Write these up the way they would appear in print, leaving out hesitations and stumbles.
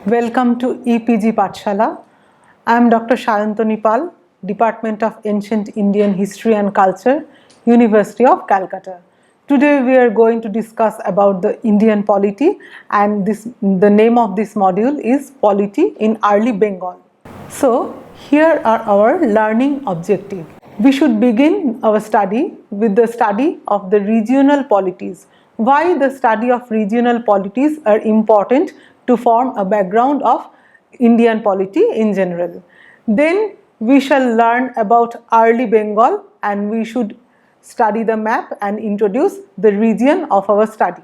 Welcome to EPG Pathshala. I am Dr. Shayantani Pal, Department of Ancient Indian History and Culture, University of Calcutta. Today we are going to discuss about the Indian polity, and the name of this module is Polity in Early Bengal. So here are our learning objectives. We should begin our study with the study of the regional polities. Why the study of regional polities are important to form a background of Indian polity in general. Then we shall learn about early Bengal, and we should study the map and introduce the region of our study.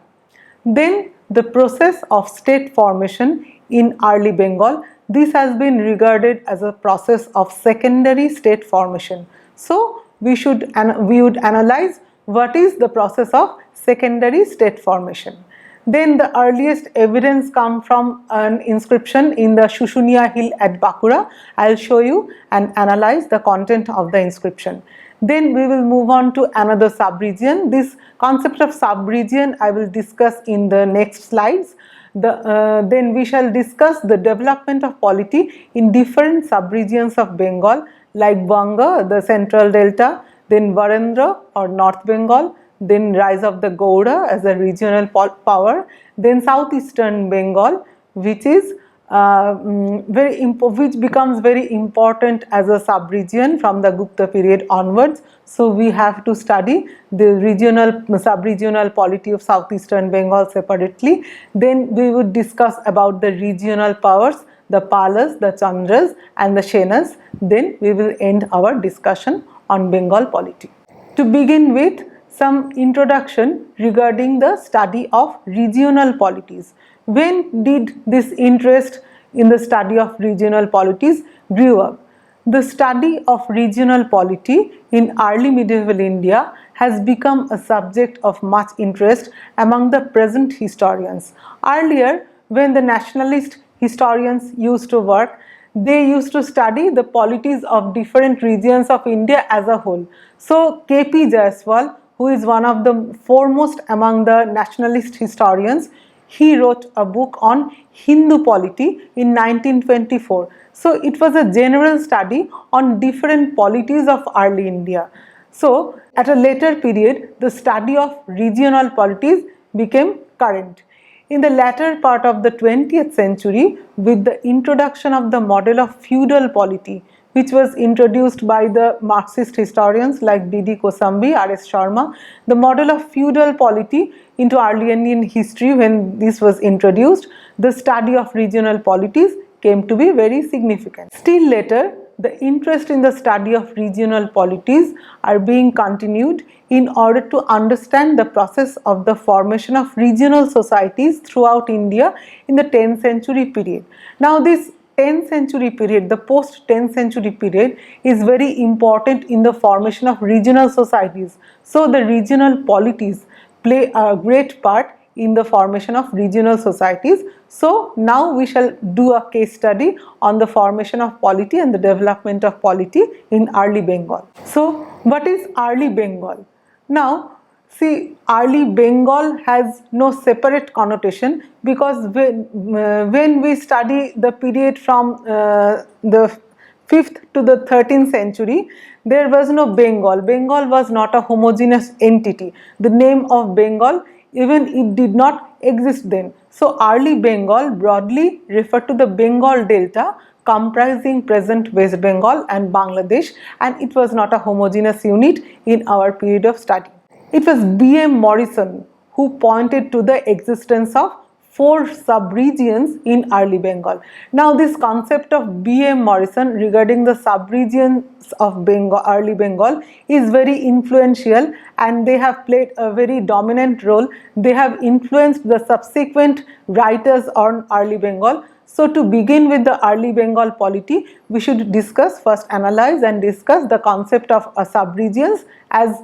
Then the process of state formation in early Bengal. This has been regarded as a process of secondary state formation. So we would analyze what is the process of secondary state formation. Then the earliest evidence come from an inscription in the Shushunia Hill at Bakura. I will show you and analyze the content of the inscription. Then we will move on to another sub-region. This concept of sub-region I will discuss in the next slides. Then we shall discuss the development of polity in different sub-regions of Bengal, like Banga, the central delta, then Varendra or North Bengal, then rise of the Gowda as a regional power, then southeastern Bengal, which is which becomes very important as a sub-region from the Gupta period onwards. So we have to study the sub-regional polity of southeastern Bengal separately. Then we would discuss about the regional powers, the Palas, the Chandras and the Senas. Then we will end our discussion on Bengal polity. To begin with, some introduction regarding the study of regional polities. When did this interest in the study of regional polities grew up? The study of regional polity in early medieval India has become a subject of much interest among the present historians. Earlier, when the nationalist historians used to work, they used to study the polities of different regions of India as a whole. So K.P. Jaiswal, who is one of the foremost among the nationalist historians, he wrote a book on Hindu polity in 1924. So it was a general study on different polities of early India. So at a later period, the study of regional polities became current. In the latter part of the 20th century, with the introduction of the model of feudal polity, which was introduced by the Marxist historians like D.D. Kosambi, R.S. Sharma, the model of feudal polity into early Indian history, when this was introduced, the study of regional polities came to be very significant. Still later, the interest in the study of regional polities are being continued in order to understand the process of the formation of regional societies throughout India in the 10th century period. Now this 10th century period, the post 10th century period, is very important in the formation of regional societies. So the regional polities play a great part in the formation of regional societies. So now we shall do a case study on the formation of polity and the development of polity in early Bengal. So what is early Bengal? Now see, early Bengal has no separate connotation, because when we study the period from the 5th to the 13th century, there was no Bengal. Bengal was not a homogeneous entity. The name of Bengal, even it did not exist then. So early Bengal broadly referred to the Bengal Delta comprising present West Bengal and Bangladesh, and it was not a homogeneous unit in our period of study. It was B.M. Morrison who pointed to the existence of 4 sub-regions in early Bengal. Now this concept of B.M. Morrison regarding the sub-regions of Bengal, early Bengal, is very influential, and they have played a very dominant role. They have influenced the subsequent writers on early Bengal. So to begin with the early Bengal polity, we should first analyze and discuss the concept of sub-regions as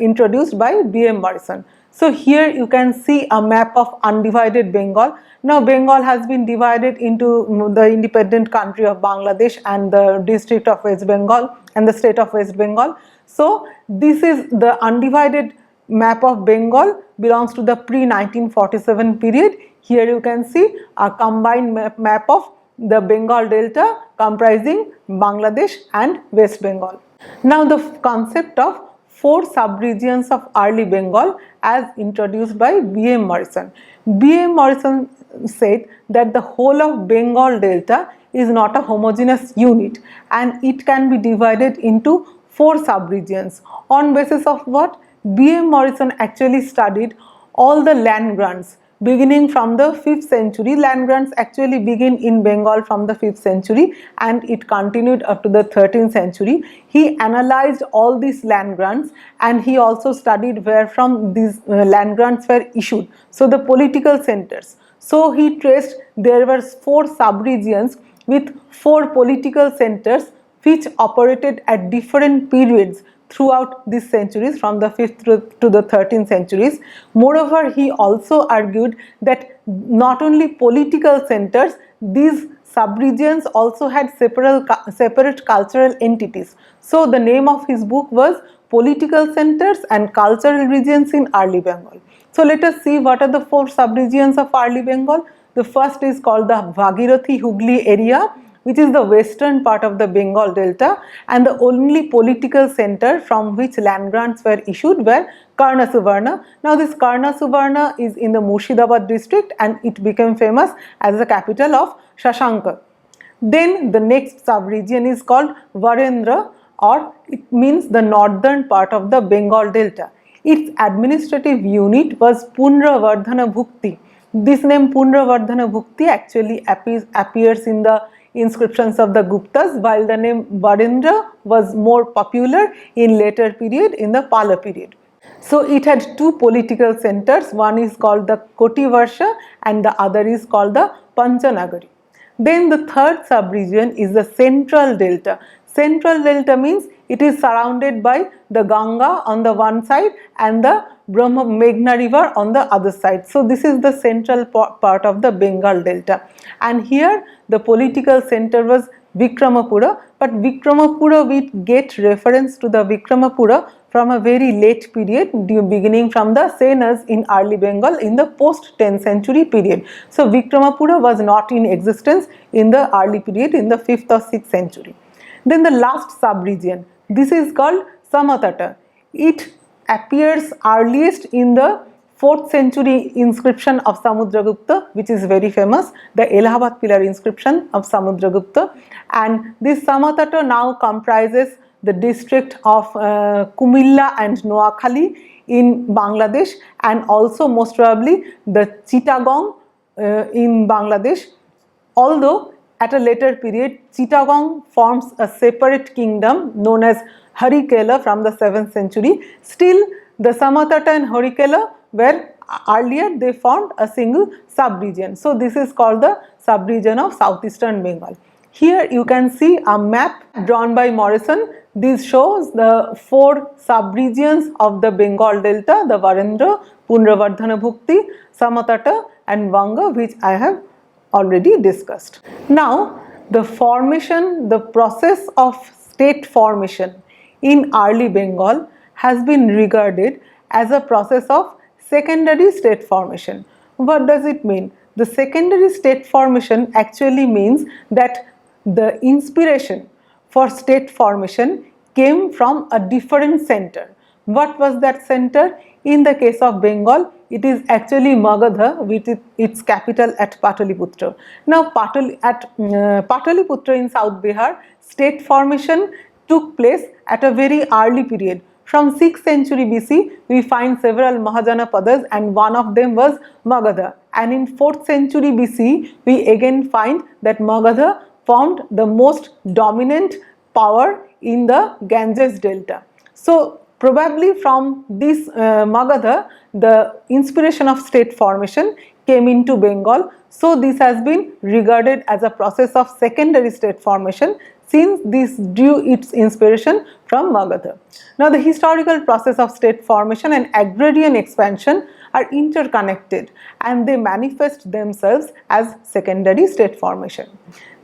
introduced by B.M. Morrison. So here you can see a map of undivided Bengal. Now Bengal has been divided into the independent country of Bangladesh and the district of West Bengal and the state of West Bengal. So this is the undivided map of Bengal belongs to the pre-1947 period. Here you can see a combined map of the Bengal Delta comprising Bangladesh and West Bengal. Now the concept of 4 subregions of early Bengal as introduced by B.M. Morrison. B.M. Morrison said that the whole of Bengal Delta is not a homogeneous unit and it can be divided into 4 subregions. On basis of what? B.M. Morrison actually studied all the land grants beginning from the 5th century. Land grants actually begin in Bengal from the 5th century and it continued up to the 13th century. He analyzed all these land grants and he also studied where from these land grants were issued. So the political centers. So he traced there were 4 subregions with 4 political centers which operated at different periods throughout these centuries from the 5th to the 13th centuries. Moreover, he also argued that not only political centers, these subregions also had separate cultural entities. So the name of his book was Political Centers and Cultural Regions in Early Bengal. So let us see what are the 4 subregions of Early Bengal. The first is called the Bhagirathi Hooghly area, which is the western part of the Bengal Delta, and the only political center from which land grants were issued were Karnasuvarna. Now this Karnasuvarna is in the Murshidabad district and it became famous as the capital of Shashanka. Then the next sub-region is called Varendra, or it means the northern part of the Bengal Delta. Its administrative unit was Punravardhana Bhukti. This name Punravardhana Bhukti actually appears in the inscriptions of the Guptas, while the name Varendra was more popular in later period, in the Pala period. So it had 2 political centers, one is called the Kotivarsha and the other is called the Panchanagari. Then the third sub-region is the Central Delta. Central Delta means it is surrounded by the Ganga on the one side and the Brahma Meghna river on the other side. So this is the central part of the Bengal Delta, and here the political center was Vikramapura, but Vikramapura, we get reference to the Vikramapura from a very late period beginning from the Senas in early Bengal in the post 10th century period. So Vikramapura was not in existence in the early period in the 5th or 6th century. Then the last sub-region, this is called Samatata. It appears earliest in the 4th century inscription of Samudragupta, which is very famous, the Allahabad pillar inscription of Samudragupta. And this Samatata now comprises the district of Kumilla and Noakhali in Bangladesh, and also most probably the Chittagong in Bangladesh. Although at a later period, Chittagong forms a separate kingdom known as Harikela from the 7th century. Still, the Samatata and Harikela were earlier, they formed a single sub-region. So this is called the sub-region of southeastern Bengal. Here you can see a map drawn by Morrison. This shows the 4 sub-regions of the Bengal Delta, the Varendra, Punravardhana Bhukti, Samatata and Vanga, which I have already discussed. Now the process of state formation in early Bengal has been regarded as a process of secondary state formation. What does it mean? The secondary state formation actually means that the inspiration for state formation came from a different center. What was that center? In the case of Bengal, it is actually Magadha with its capital at Pataliputra. Now Pataliputra in South Bihar, state formation took place at a very early period. From 6th century BC, we find several Mahajanapadas and one of them was Magadha. And in 4th century BC, we again find that Magadha formed the most dominant power in the Ganges Delta. So probably from this Magadha, the inspiration of state formation came into Bengal. So this has been regarded as a process of secondary state formation, since this drew its inspiration from Magadha. Now the historical process of state formation and agrarian expansion are interconnected and they manifest themselves as secondary state formation.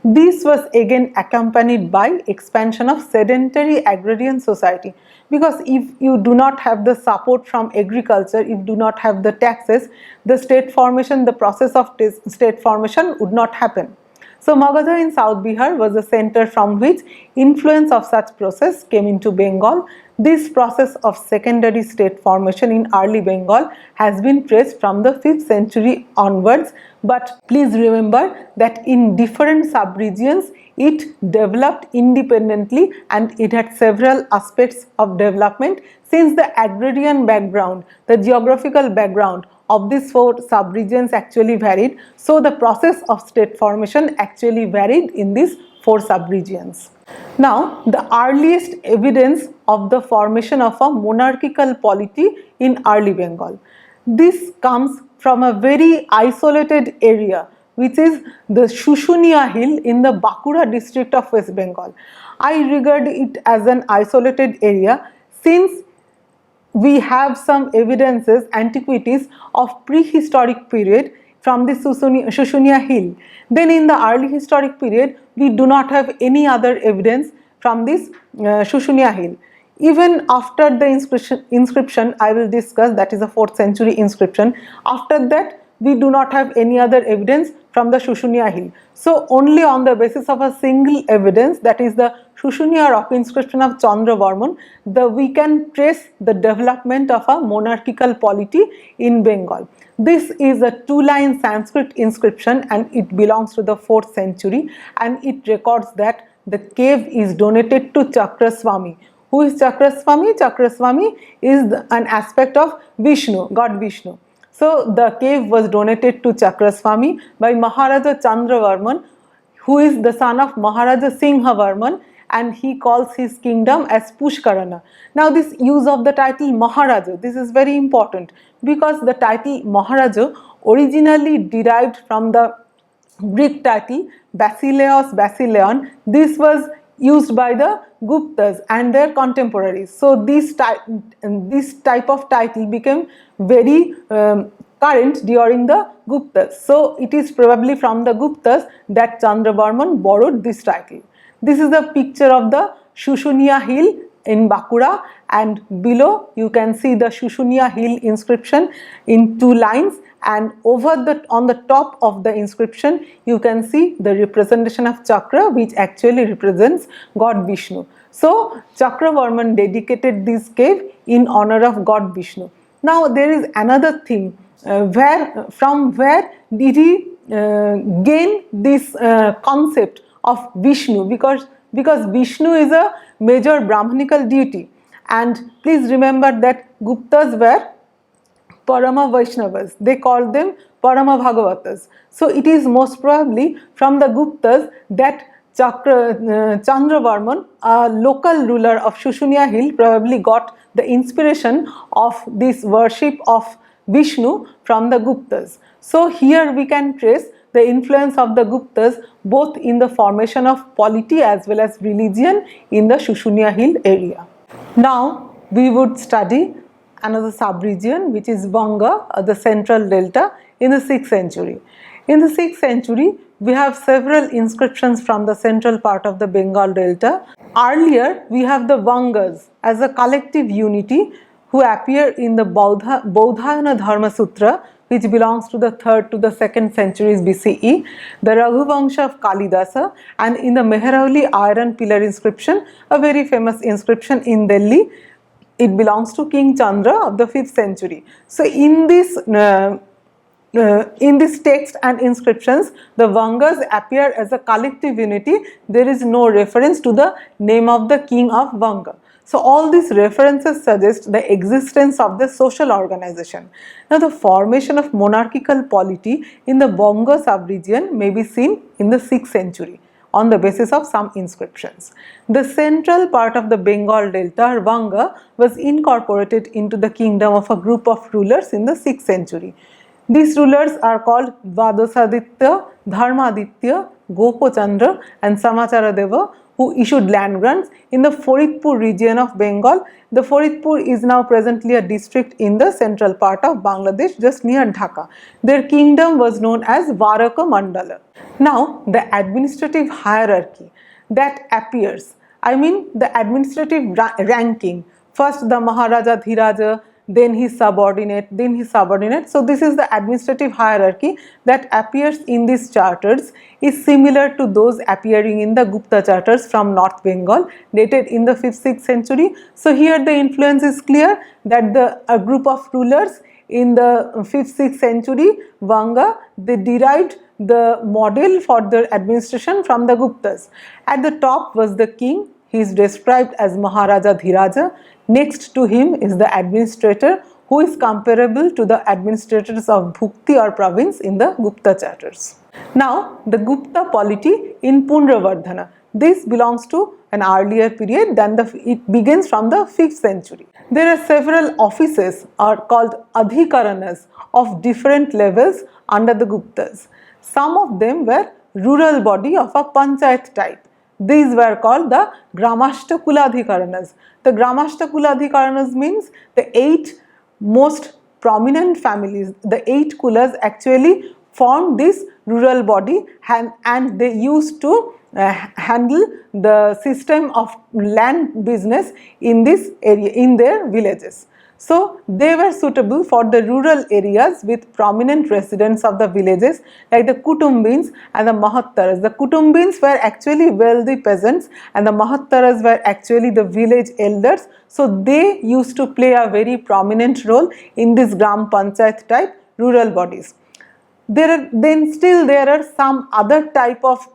This was again accompanied by expansion of sedentary agrarian society, because if you do not have the support from agriculture, if you do not have the taxes, the state formation, the process of state formation would not happen. So Magadha in South Bihar was a center from which influence of such process came into Bengal. This process of secondary state formation in early Bengal has been traced from the 5th century onwards, but please remember that in different sub-regions it developed independently and it had several aspects of development, since the agrarian background, the geographical background of these 4 sub-regions actually varied. So the process of state formation actually varied in these 4 sub-regions. Now, the earliest evidence of the formation of a monarchical polity in early Bengal. This comes from a very isolated area, which is the Shushunia Hill in the Bankura district of West Bengal. I regard it as an isolated area since we have some evidences, antiquities of prehistoric period from the Shushunia Hill. Then in the early historic period, we do not have any other evidence from this Shushunia Hill. Even after the inscription I will discuss, that is a 4th century inscription, after that we do not have any other evidence from the Shushunia Hill. So only on the basis of a single evidence, that is the Shushunia rock inscription of Chandravarman, we can trace the development of a monarchical polity in Bengal. This is a 2-line Sanskrit inscription and it belongs to the 4th century, and it records that the cave is donated to Chakraswami. Who is Chakraswami? Chakraswami is an aspect of Vishnu, God Vishnu. So the cave was donated to Chakraswami by Maharaja Chandravarman, who is the son of Maharaja Singhavarman, and he calls his kingdom as Pushkarana. Now this use of the title Maharaja, this is very important, because the title Maharaja originally derived from the Greek title Basileos Basileon. This was used by the Guptas and their contemporaries. So this type of title became very current during the Guptas. So it is probably from the Guptas that Chandravarman borrowed this title. This is a picture of the Shushunia Hill in Bankura, and below you can see the Shushunia Hill inscription in 2 lines, and on the top of the inscription you can see the representation of Chakra, which actually represents God Vishnu. So Chakravarman dedicated this cave in honor of God Vishnu. Now there is another thing, from where did he gain this concept of Vishnu, because Vishnu is a major Brahmanical deity, and please remember that Guptas were Parama Vaishnavas, they called them Parama Bhagavatas. So it is most probably from the Guptas that Chandravarman, a local ruler of Shushunia Hill, probably got the inspiration of this worship of Vishnu from the Guptas. So here we can trace the influence of the Guptas both in the formation of polity as well as religion in the Shushunia Hill area. Now we would study another sub-region, which is Vanga, the central delta, in the 6th century. In the 6th century, we have several inscriptions from the central part of the Bengal delta. Earlier, we have the Vangas as a collective unity who appear in the Bodhayana Dharma Sutra, which belongs to the 3rd to the 2nd centuries BCE, the Raghuvangsha of Kalidasa, and in the Mehrauli iron pillar inscription, a very famous inscription in Delhi. It belongs to King Chandra of the 5th century. So in this text and inscriptions, the Vangas appear as a collective unity. There is no reference to the name of the king of Vanga. So all these references suggest the existence of the social organization. Now the formation of monarchical polity in the Vanga sub-region may be seen in the 6th century on the basis of some inscriptions. The central part of the Bengal delta, Vanga, was incorporated into the kingdom of a group of rulers in the 6th century. These rulers are called Dvadosaditya, Dharmaditya, Gopo Chandra and Samachara Deva, who issued land grants in the Faridpur region of Bengal. The Faridpur is now presently a district in the central part of Bangladesh, just near Dhaka. Their kingdom was known as Varaka Mandala. Now, the administrative hierarchy that appears, I mean the administrative ranking, first the Maharaja Dhiraja, then his subordinate, then his subordinate. So this is the administrative hierarchy that appears in these charters, is similar to those appearing in the Gupta charters from North Bengal dated in the 5th-6th century. So here the influence is clear that a group of rulers in the 5th-6th century, Vanga, they derived the model for their administration from the Guptas. At the top was the king. He is described as Maharaja Dhiraja. Next to him is the administrator, who is comparable to the administrators of Bhukti or province in the Gupta charters. Now, the Gupta polity in Punravardhana. This belongs to an earlier period than it begins from the 5th century. There are several offices are called Adhikaranas of different levels under the Guptas. Some of them were rural body of a panchayat type. These were called the Gramashtakuladhikaranas. The Gramashtakuladhikaranas means the 8 most prominent families, the 8 kulas actually formed this rural body, and they used to handle the system of land business in this area, in their villages. So they were suitable for the rural areas with prominent residents of the villages like the Kutumbins and the Mahattaras. The Kutumbins were actually wealthy peasants and the Mahattaras were actually the village elders. So they used to play a very prominent role in this Gram Panchayat type rural bodies. Then there are some other type of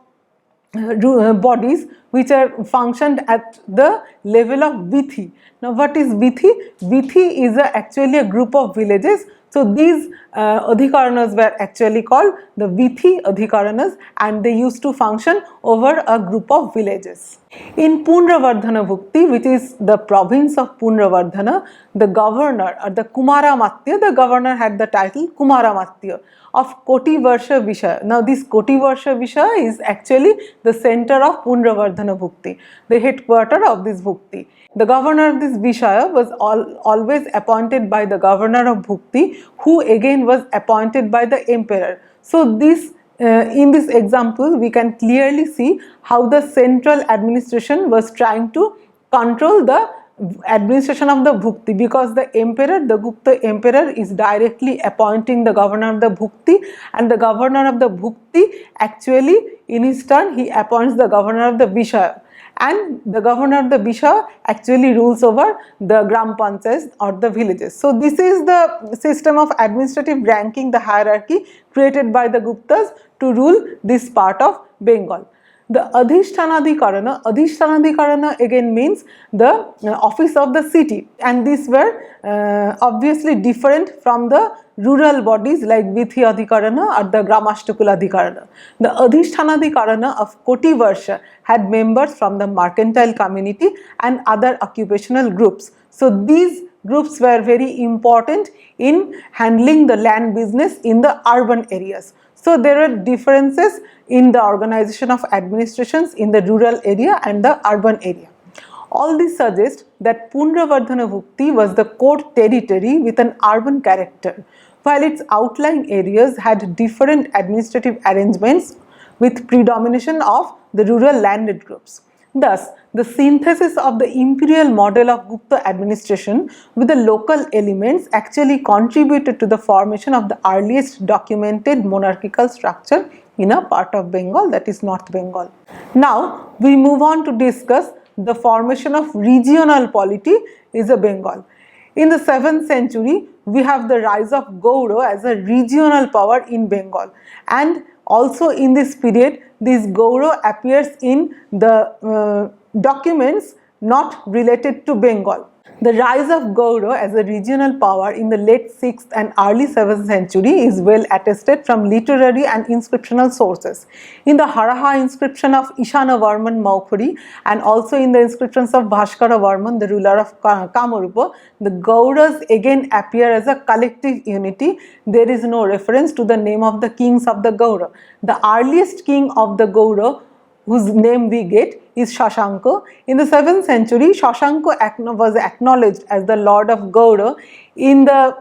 bodies which are functioned at the level of Vithi. Now what is Vithi? Vithi is actually a group of villages. So these Adhikaranas were actually called the Vithi Adhikaranas, and they used to function over a group of villages. In Punravardhana Bhukti, which is the province of Punravardhana, the governor or the Kumaramatya, the governor had the title Kumaramatya of Koti Varsha Vishaya. Now this Koti Varsha Vishaya is actually the center of Punravardhana Bhukti, the headquarter of this Bhukti. The governor of this Vishaya was always appointed by the governor of Bhukti, who again was appointed by the emperor. So this in this example we can clearly see how the central administration was trying to control the administration of the Bhukti, because the emperor, the Gupta emperor, is directly appointing the governor of the Bhukti, and the governor of the Bhukti actually in his turn he appoints the governor of the Vishaya, and the governor of the Vishaya actually rules over the Gram Panchayats or the villages. So this is the system of administrative ranking, the hierarchy created by the Guptas to rule this part of Bengal. The Adhishtanadhikarana again means the office of the city, and these were obviously different from the rural bodies like Vithi Adhikarana or the Gramashtakuladhikarana. The Adhishtanadhikarana of Koti Varsha had members from the mercantile community and other occupational groups. So these groups were very important in handling the land business in the urban areas. So there are differences in the organization of administrations in the rural area and the urban area. All this suggests that Punravardhana Bhukti was the core territory with an urban character, while its outlying areas had different administrative arrangements with predomination of the rural landed groups. Thus, the synthesis of the imperial model of Gupta administration with the local elements actually contributed to the formation of the earliest documented monarchical structure in a part of Bengal, that is North Bengal. Now, we move on to discuss the formation of regional polity in Bengal. In the 7th century, we have the rise of Gaura as a regional power in Bengal, and also in this period this Gaura appears in the documents not related to Bengal. The rise of Gaura as a regional power in the late 6th and early 7th century is well attested from literary and inscriptional sources. In the Haraha inscription of Ishana Varman Maukhuri and also in the inscriptions of Bhaskara Varman, the ruler of Kamarupa, the Gauras again appear as a collective unity. There is no reference to the name of the kings of the Gaura. The earliest king of the Gaura, whose name we get, is Shashanka. In the 7th century, Shashanka was acknowledged as the lord of Gaura in the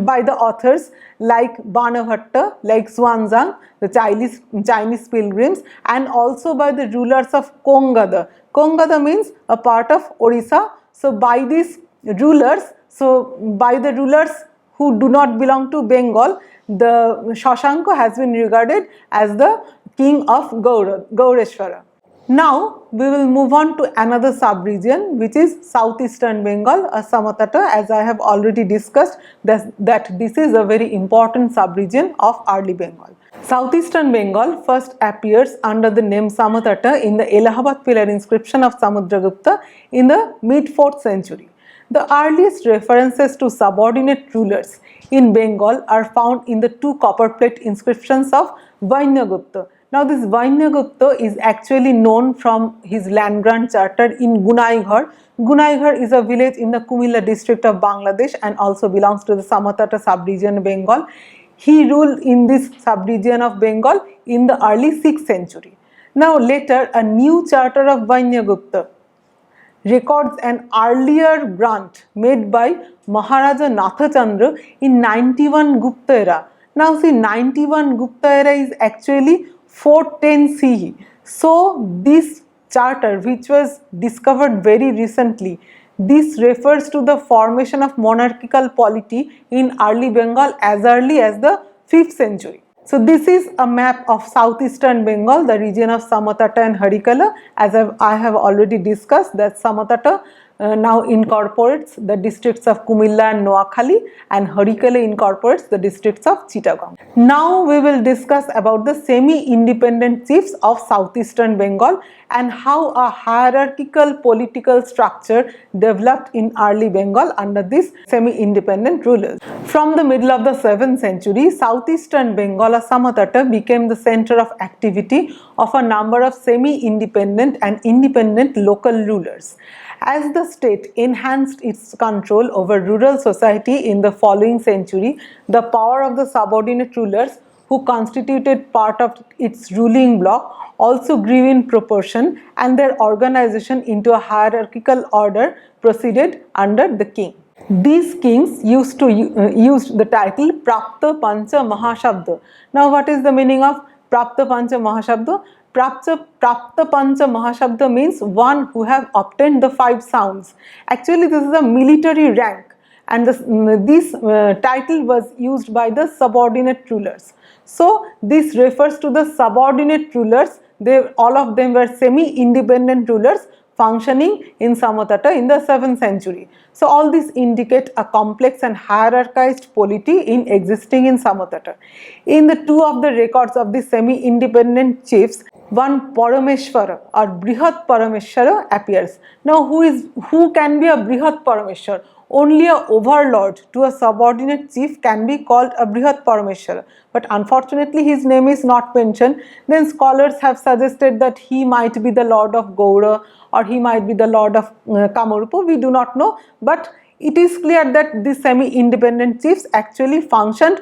by the authors like Banabhatta, like Xuanzang, the Chinese pilgrims, and also by the rulers of Kongada. Kongada means a part of Orissa. So by these rulers, by the rulers who do not belong to Bengal, the Shashanka has been regarded as the king of Gaureshwara. Now we will move on to another sub-region, which is southeastern Bengal or Samatata, as I have already discussed that this is a very important sub-region of early Bengal. Southeastern Bengal first appears under the name Samatata in the Allahabad pillar inscription of Samudragupta in the mid 4th century. The earliest references to subordinate rulers in Bengal are found in the 2 copperplate inscriptions of Vainyagupta. Now this Vainyagupta is actually known from his land grant charter in Gunaighar. Gunaighar is a village in the Kumilla district of Bangladesh and also belongs to the Samatata sub-region Bengal. He ruled in this sub-region of Bengal in the early 6th century. Now later a new charter of Vainyagupta records an earlier grant made by Maharaja Nathachandra in 91 Gupta era. Now see, 91 Gupta era is actually 410 CE. So this charter, which was discovered very recently, this refers to the formation of monarchical polity in early Bengal as early as the 5th century. So this is a map of southeastern Bengal, the region of Samatata and Harikala. As I have already discussed, that Samatata now incorporates the districts of Kumilla and Noakhali, and Harikala incorporates the districts of Chittagong. Now we will discuss about the semi-independent chiefs of southeastern Bengal and how a hierarchical political structure developed in early Bengal under these semi-independent rulers. From the middle of the 7th century, southeastern Bengal or Samatata became the center of activity of a number of semi-independent and independent local rulers. As the state enhanced its control over rural society in the following century, the power of the subordinate rulers who constituted part of its ruling bloc also grew in proportion, and their organization into a hierarchical order proceeded under the king. These kings used the title Prapta Pancha Mahashabda. Now what is the meaning of Prapta Pancha Mahashabda? Prapta Pancha Mahashabda means one who have obtained the 5 sounds. Actually this is a military rank, and this title was used by the subordinate rulers. So this refers to the subordinate rulers. All of them were semi-independent rulers functioning in Samatata in the 7th century. So all these indicate a complex and hierarchized polity existing in Samatata. In the 2 of the records of the semi-independent chiefs, one Parameshwara or Brihat Parameshwara appears. Now who can be a Brihat Parameshwara? Only a overlord to a subordinate chief can be called a Brihat Parameshwara, but unfortunately his name is not mentioned. Then scholars have suggested that he might be the lord of Gaura or he might be the lord of Kamarupa. We do not know, but it is clear that these semi-independent chiefs actually functioned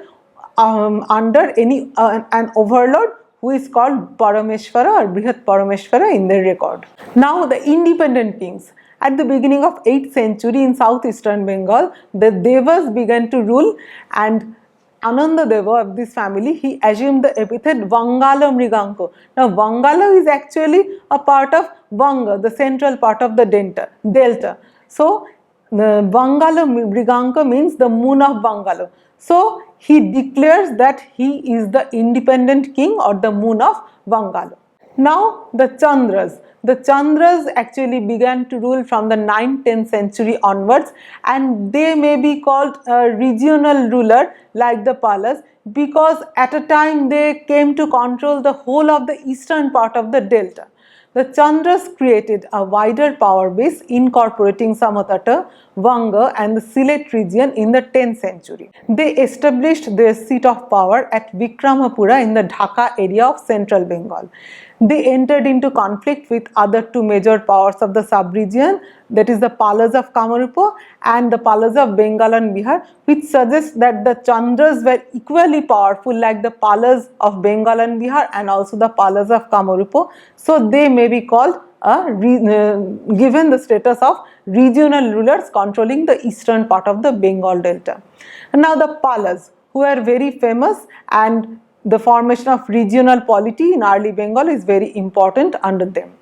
under an overlord who is called Parameshwara or Brihat Parameshwara in their record. Now the independent kings. At the beginning of 8th century in southeastern Bengal, the Devas began to rule, and Ananda Deva of this family, he assumed the epithet Vangala Mriganko. Now Vangala is actually a part of Vanga, the central part of the delta. So the Vangala Mriganka means the moon of Vangala. So he declares that he is the independent king or the moon of Vangala. Now the Chandras. The Chandras actually began to rule from the 9th-10th century onwards, and they may be called a regional ruler like the Palas, because at a time they came to control the whole of the eastern part of the delta. the Chandras created a wider power base incorporating Samotata, Vanga and the Sylhet region in the 10th century. They established their seat of power at Vikramapura in the Dhaka area of central Bengal. They entered into conflict with other two major powers of the sub-region, that is the Palas of Kamarupa and the Palas of Bengal and Bihar, which suggests that the Chandras were equally powerful like the Palas of Bengal and Bihar and also the Palas of Kamarupa. So they may be called given the status of regional rulers controlling the eastern part of the Bengal Delta. And now the Palas, who are very famous, and the formation of regional polity in early Bengal is very important under them.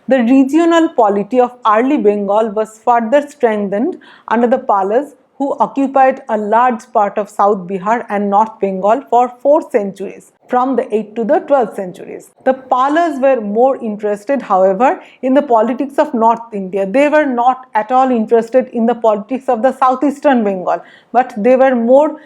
The regional polity of early Bengal was further strengthened under the Palas, who occupied a large part of South Bihar and North Bengal for 4 centuries, from the 8th to the 12th centuries. The Palas were more interested, however, in the politics of North India. They were not at all interested in the politics of the southeastern Bengal, but they were more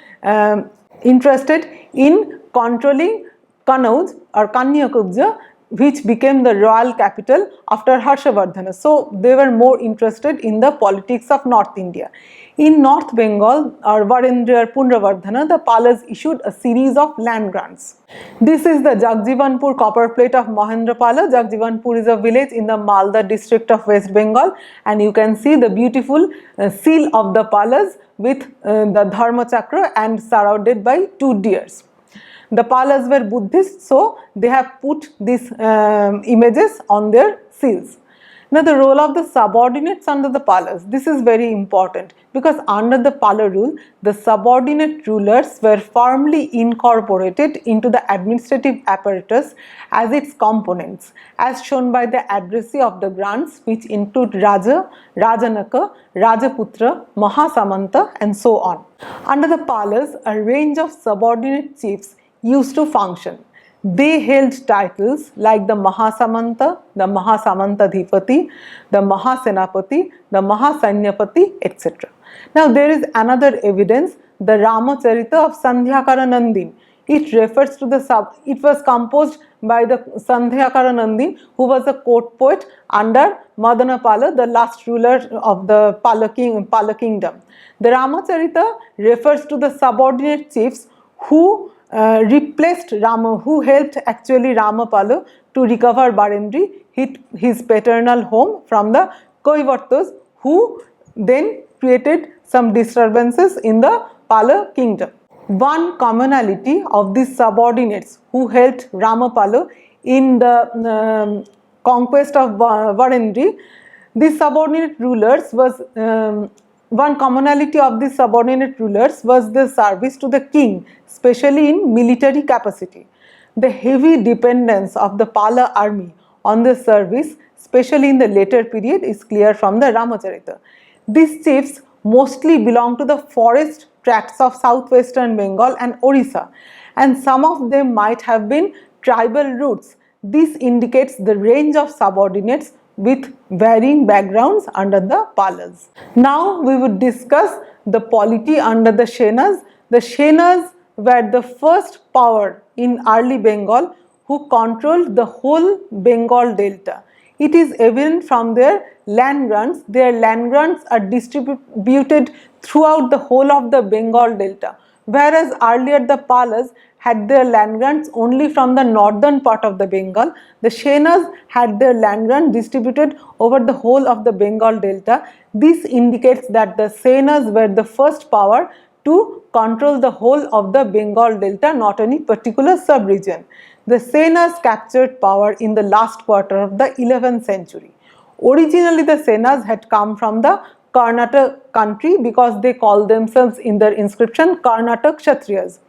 interested in controlling Kannauj or Kanyakubja, which became the royal capital after Harshavardhana. So they were more interested in the politics of North India. In North Bengal or Varendra or Punravardhana, the Palas issued a series of land grants. This is the Jagjivanpur copper plate of Mahendrapala. Jagjivanpur is a village in the Malda district of West Bengal, and you can see the beautiful seal of the Palas with the Dharma Chakra and surrounded by 2 deers. The Palas were Buddhists, so they have put these images on their seals. Now the role of the subordinates under the Palas, this is very important because under the Pala rule, the subordinate rulers were firmly incorporated into the administrative apparatus as its components, as shown by the addressee of the grants, which include Raja, Rajanaka, Rajaputra, Mahasamanta and so on. Under the Palas, a range of subordinate chiefs used to function. They held titles like the Mahasamanta, the Mahasamantadhipati, the Mahasenapati, the Mahasainyapati, etc. Now there is another evidence, the Ramacharita of Sandhyakara Nandin. It refers to it was composed by the Sandhyakara Nandin, who was a court poet under Madanapala, the last ruler of the Pala kingdom. The Ramacharita refers to the subordinate chiefs who replaced Rama, who helped actually Ramapala to recover Barendri, his paternal home, from the Kaivartas, who then created some disturbances in the Pala kingdom. One commonality of these subordinates who helped Ramapala in the conquest of Barendri, these subordinate rulers was one commonality of these subordinate rulers was the service to the king, especially in military capacity. The heavy dependence of the Pala army on the service, especially in the later period, is clear from the Ramacharita. These chiefs mostly belong to the forest tracts of southwestern Bengal and Orissa, and some of them might have been tribal roots. This indicates the range of subordinates with varying backgrounds under the Palas. Now we would discuss the polity under the Senas. The Senas were the first power in early Bengal who controlled the whole Bengal Delta. It is evident from their land grants. Their land grants are distributed throughout the whole of the Bengal Delta, whereas earlier the Palas had their land grants only from the northern part of the Bengal. The Senas had their land grant distributed over the whole of the Bengal Delta. This indicates that the Senas were the first power to control the whole of the Bengal Delta, not any particular sub-region. The Senas captured power in the last quarter of the 11th century. Originally the Senas had come from the Karnataka country because they call themselves in their inscription Karnataka Kshatriyas.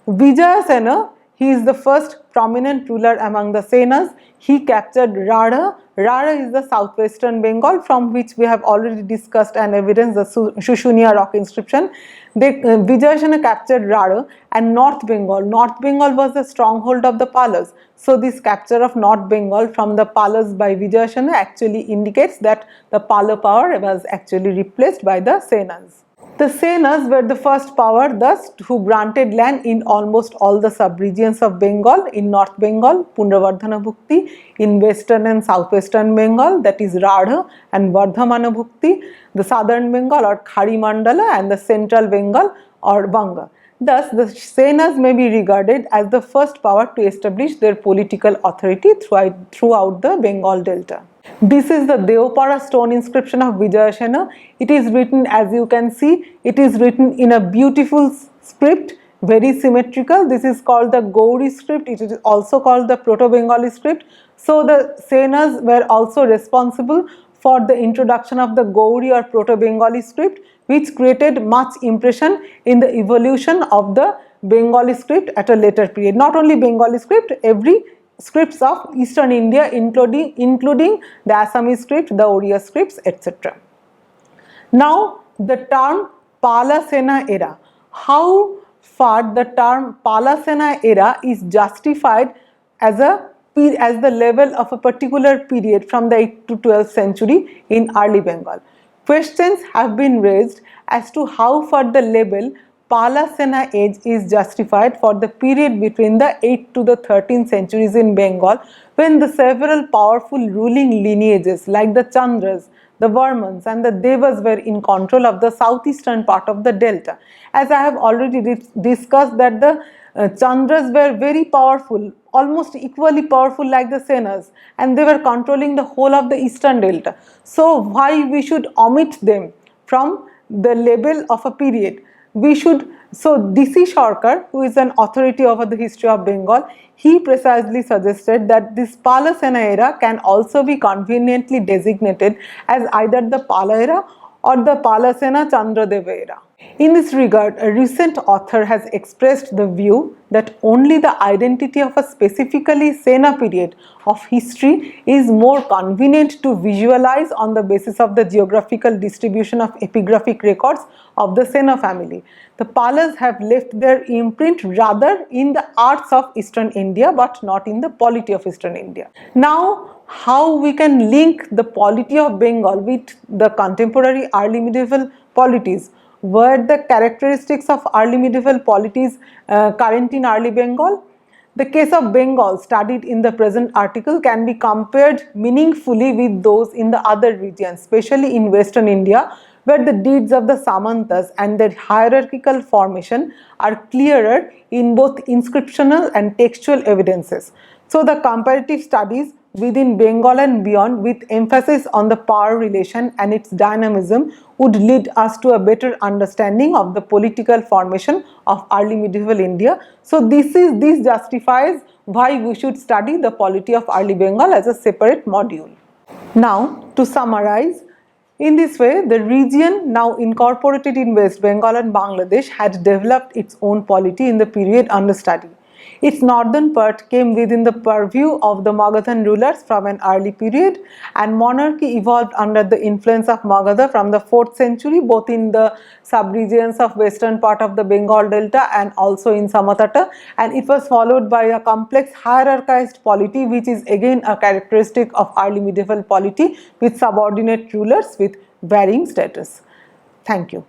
Vijayasena, he is the first prominent ruler among the Senas. He captured Rada. Rada is the southwestern Bengal, from which we have already discussed and evidence the Shushunia rock inscription. Vijayasena captured Rada and North Bengal. North Bengal was the stronghold of the Palas. So this capture of North Bengal from the Palas by Vijayasena actually indicates that the Pala power was actually replaced by the Senas. The Senas were the first power thus who granted land in almost all the sub-regions of Bengal, in North Bengal, Pundrabardhana Bhukti, in western and southwestern Bengal, that is Radha and Vardhamana Bhukti, the southern Bengal or Khari Mandala, and the central Bengal or Banga. Thus, the Senas may be regarded as the first power to establish their political authority throughout the Bengal Delta. This is the Deopara stone inscription of Vijayasena. It is written, as you can see, it is written in a beautiful script, very symmetrical. This is called the Gauri script. It is also called the Proto-Bengali script. So the Senas were also responsible for the introduction of the Gauri or Proto-Bengali script, which created much impression in the evolution of the Bengali script at a later period. Not only Bengali script, every scripts of Eastern India, including the Assamese script, the Oriya scripts, etc. Now, the term Pala Sena era. How far the term Pala Sena era is justified as the level of a particular period from the 8th to 12th century in early Bengal. Questions have been raised as to how far the label Pala Sena age is justified for the period between the 8th to the 13th centuries in Bengal, when the several powerful ruling lineages like the Chandras, the Varmans and the Devas were in control of the southeastern part of the delta. As I have already discussed that the Chandras were very powerful, almost equally powerful like the Senas, and they were controlling the whole of the eastern delta. So why we should omit them from the label of a period? We should, so D.C. Sarkar, who is an authority over the history of Bengal, he precisely suggested that this Pala Sena era can also be conveniently designated as either the Pala era or the Pala Sena Chandradeva era. In this regard, a recent author has expressed the view that only the identity of a specifically Sena period of history is more convenient to visualize on the basis of the geographical distribution of epigraphic records of the Sena family. The Palas have left their imprint rather in the arts of Eastern India but not in the polity of Eastern India. Now, how we can link the polity of Bengal with the contemporary early medieval polities? Were the characteristics of early medieval polities current in early Bengal? The case of Bengal studied in the present article can be compared meaningfully with those in the other regions, especially in Western India, where the deeds of the Samantas and their hierarchical formation are clearer in both inscriptional and textual evidences. So the comparative studies within Bengal and beyond, with emphasis on the power relation and its dynamism, would lead us to a better understanding of the political formation of early medieval India. So this justifies why we should study the polity of early Bengal as a separate module. Now, to summarize, in this way, the region now incorporated in West Bengal and Bangladesh had developed its own polity in the period under study. Its northern part came within the purview of the Magadhan rulers from an early period, and monarchy evolved under the influence of Magadha from the 4th century, both in the sub-regions of western part of the Bengal Delta and also in Samatata, and it was followed by a complex hierarchized polity, which is again a characteristic of early medieval polity with subordinate rulers with varying status. Thank you.